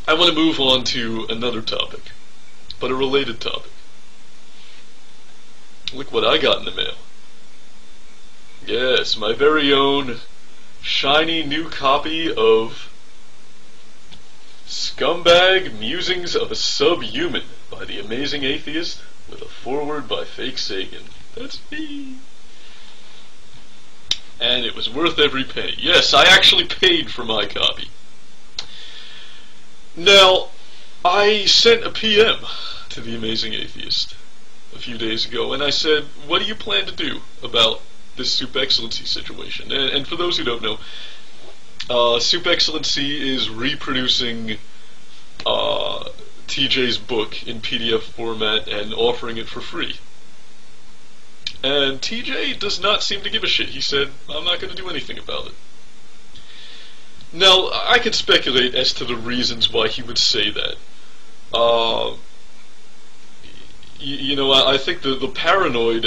I want to move on to another topic, but a related topic. Look what I got in the mail. Yes, my very own shiny new copy of Scumbag Musings of a Subhuman by the Amazing Atheist, with a foreword by Fake Sagan. That's me. And it was worth every penny. Yes, I actually paid for my copy. Now, I sent a PM to the Amazing Atheist a few days ago, and I said, what do you plan to do about this Soup Excellency situation? And for those who don't know, Soup Excellency is reproducing TJ's book in PDF format and offering it for free. And TJ does not seem to give a shit. He said, I'm not going to do anything about it. Now, I could speculate as to the reasons why he would say that. You know, I think the paranoid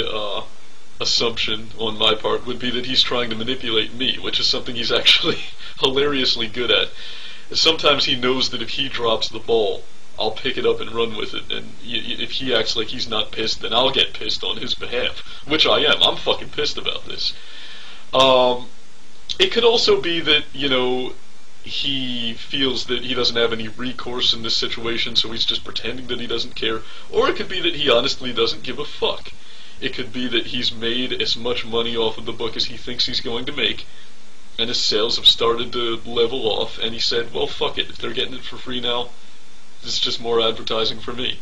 assumption on my part would be that he's trying to manipulate me, which is something he's actually hilariously good at. Sometimes he knows that if he drops the ball, I'll pick it up and run with it, and if he acts like he's not pissed, then I'll get pissed on his behalf, which I am. I'm fucking pissed about this. It could also be that, you know, he feels that he doesn't have any recourse in this situation, so he's just pretending that he doesn't care. Or it could be that he honestly doesn't give a fuck. It could be that he's made as much money off of the book as he thinks he's going to make, and his sales have started to level off, and he said, well, fuck it, if they're getting it for free now, it's just more advertising for me.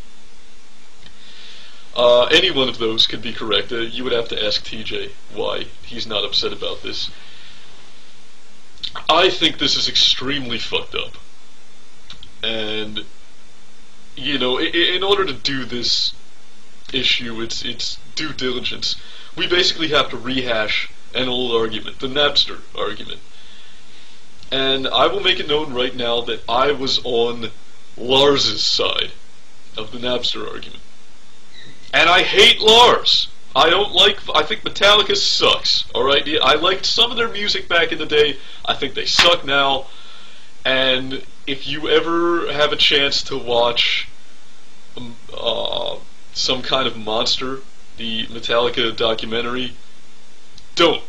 Any one of those could be correct. You would have to ask TJ why he's not upset about this. I think this is extremely fucked up. And, you know, in order to do this issue, it's due diligence. We basically have to rehash an old argument, the Napster argument. And I will make it known right now that I was on Lars's side of the Napster argument. And I hate Lars. I think Metallica sucks, alright? I liked some of their music back in the day. I think they suck now. And if you ever have a chance to watch Some Kind of Monster, the Metallica documentary, don't.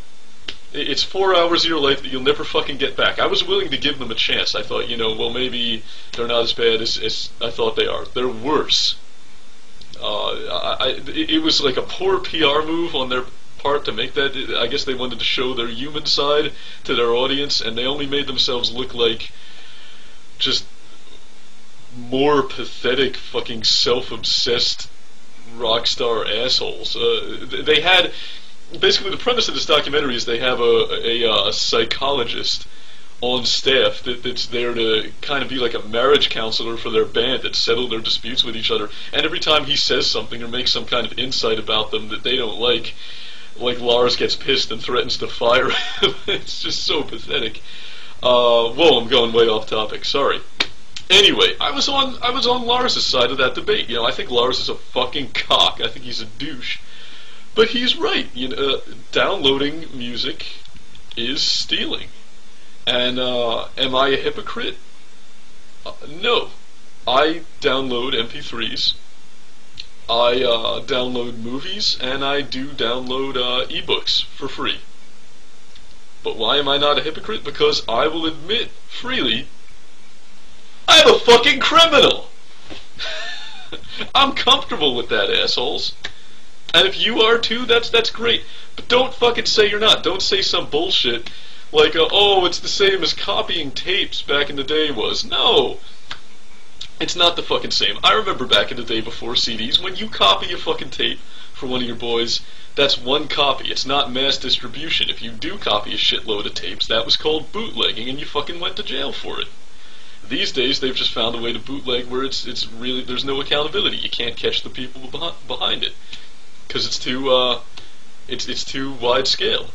It's 4 hours of your life that you'll never fucking get back. I was willing to give them a chance. I thought, you know, well, maybe they're not as bad as I thought they are. They're worse. It was like a poor PR move on their part to make that. I guess they wanted to show their human side to their audience, and they only made themselves look like just more pathetic, fucking self-obsessed rock star assholes. They had... Basically, the premise of this documentary is they have a psychologist on staff that's there to kind of be like a marriage counselor for their band and settle their disputes with each other. And every time he says something or makes some kind of insight about them that they don't like Lars gets pissed and threatens to fire him. It's just so pathetic. Whoa, I'm going way off topic. Sorry. Anyway, I was on Lars' side of that debate. You know, I think Lars is a fucking cock. I think he's a douche. But he's right. You know, downloading music is stealing. And am I a hypocrite? No. I download MP3s. I download movies, and I do download ebooks for free. But why am I not a hypocrite? Because I will admit freely, I'm a fucking criminal. I'm comfortable with that, assholes. And if you are too, that's great. But don't fucking say you're not. Don't say some bullshit like, oh, it's the same as copying tapes back in the day was. No! It's not the fucking same. I remember back in the day before CDs, when you copy a fucking tape for one of your boys, that's one copy. It's not mass distribution. If you do copy a shitload of tapes, that was called bootlegging, and you fucking went to jail for it. These days, they've just found a way to bootleg where it's really, there's no accountability. You can't catch the people behind it. Because it's too wide scale.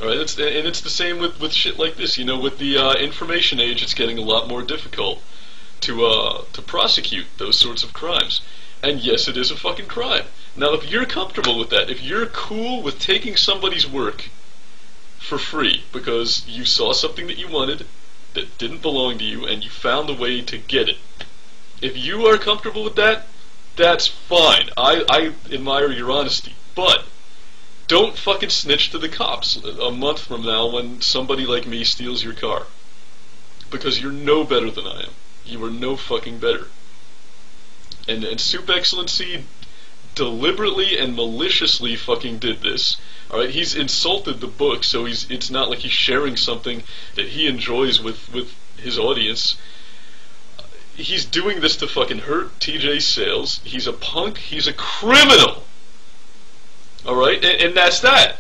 Alright, and it's the same with shit like this. You know, with the information age, it's getting a lot more difficult to prosecute those sorts of crimes. And yes, it is a fucking crime. Now, if you're comfortable with that, if you're cool with taking somebody's work for free because you saw something that you wanted, that didn't belong to you, and you found a way to get it. If you are comfortable with that, that's fine. I admire your honesty. But don't fucking snitch to the cops a month from now when somebody like me steals your car. Because you're no better than I am. You are no fucking better. And Soup Excellency deliberately and maliciously fucking did this. Alright, he's insulted the book, so it's not like he's sharing something that he enjoys with his audience. He's doing this to fucking hurt TJ's sales. He's a punk. He's a criminal. Alright, and that's that.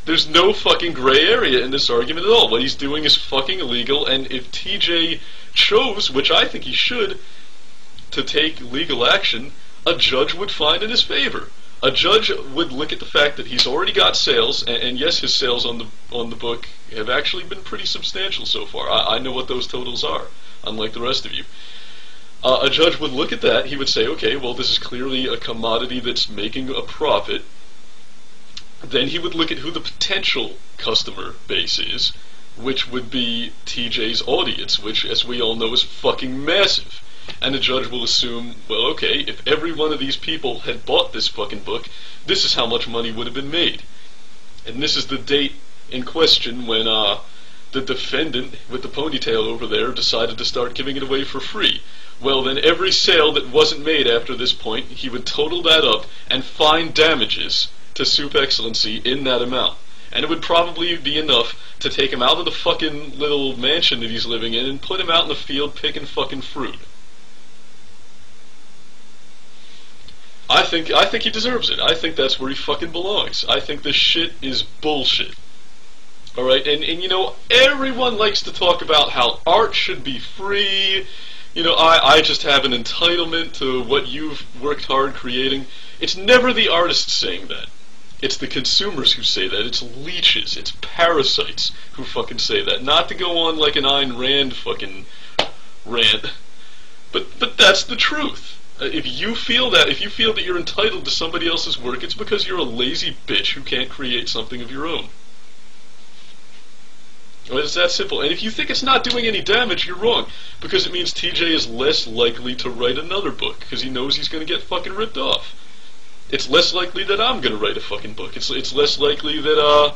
There's no fucking gray area in this argument at all. What he's doing is fucking illegal, and if TJ chose, which I think he should, to take legal action, a judge would find in his favor. A judge would look at the fact that he's already got sales, and yes, his sales on the book have actually been pretty substantial so far. I know what those totals are, unlike the rest of you. A judge would look at that, he would say, okay, well, this is clearly a commodity that's making a profit. Then he would look at who the potential customer base is, which would be TJ's audience, which, as we all know, is fucking massive. And the judge will assume, well, okay, if every one of these people had bought this fucking book, this is how much money would have been made. And this is the date in question when the defendant with the ponytail over there decided to start giving it away for free. Well, then every sale that wasn't made after this point, he would total that up and find damages to Soup Excellency in that amount. And it would probably be enough to take him out of the fucking little mansion that he's living in and put him out in the field picking fucking fruit. I think he deserves it. I think that's where he fucking belongs. I think this shit is bullshit. Alright, and you know, everyone likes to talk about how art should be free. You know, I just have an entitlement to what you've worked hard creating. It's never the artists saying that. It's the consumers who say that. It's leeches. It's parasites who fucking say that. Not to go on like an Ayn Rand fucking rant. But that's the truth. If you feel that you're entitled to somebody else's work, it's because you're a lazy bitch who can't create something of your own. Well, it's that simple. And if you think it's not doing any damage, you're wrong. Because it means TJ is less likely to write another book, because he knows he's going to get fucking ripped off. It's less likely that I'm going to write a fucking book. It's less likely that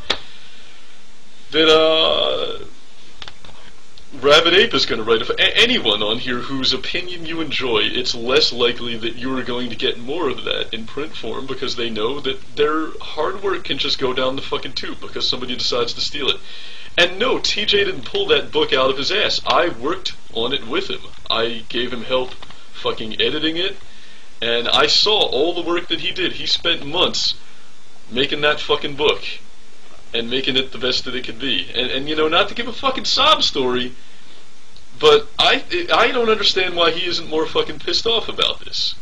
Rabbit Ape is going to write anyone on here whose opinion you enjoy. It's less likely that you are going to get more of that in print form because they know that their hard work can just go down the fucking tube because somebody decides to steal it. And no, TJ didn't pull that book out of his ass. I worked on it with him. I gave him help fucking editing it, and I saw all the work that he did. He spent months making that fucking book and making it the best that it could be. And you know, not to give a fucking sob story, but I don't understand why he isn't more fucking pissed off about this.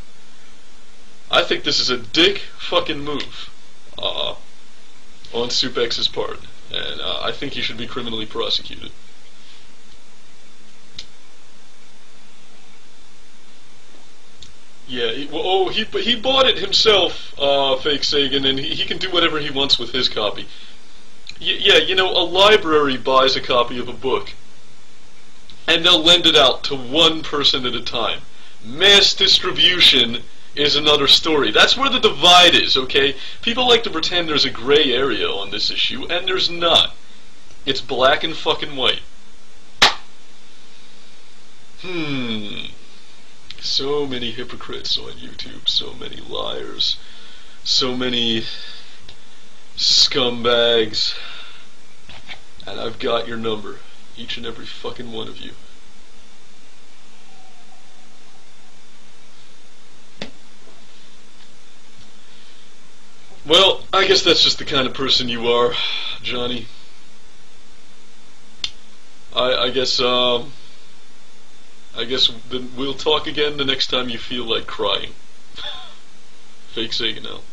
I think this is a dick fucking move on Stupex's part, and I think he should be criminally prosecuted. Yeah, he bought it himself, Fake Sagan, and he can do whatever he wants with his copy. Yeah, you know, a library buys a copy of a book, and they'll lend it out to one person at a time. Mass distribution is another story. That's where the divide is, okay? People like to pretend there's a gray area on this issue, and there's not. It's black and fucking white. So many hypocrites on YouTube, so many liars, so many scumbags, and I've got your number, each and every fucking one of you. Well, I guess that's just the kind of person you are, Johnny. I guess we'll talk again the next time you feel like crying. Fake Sagan out.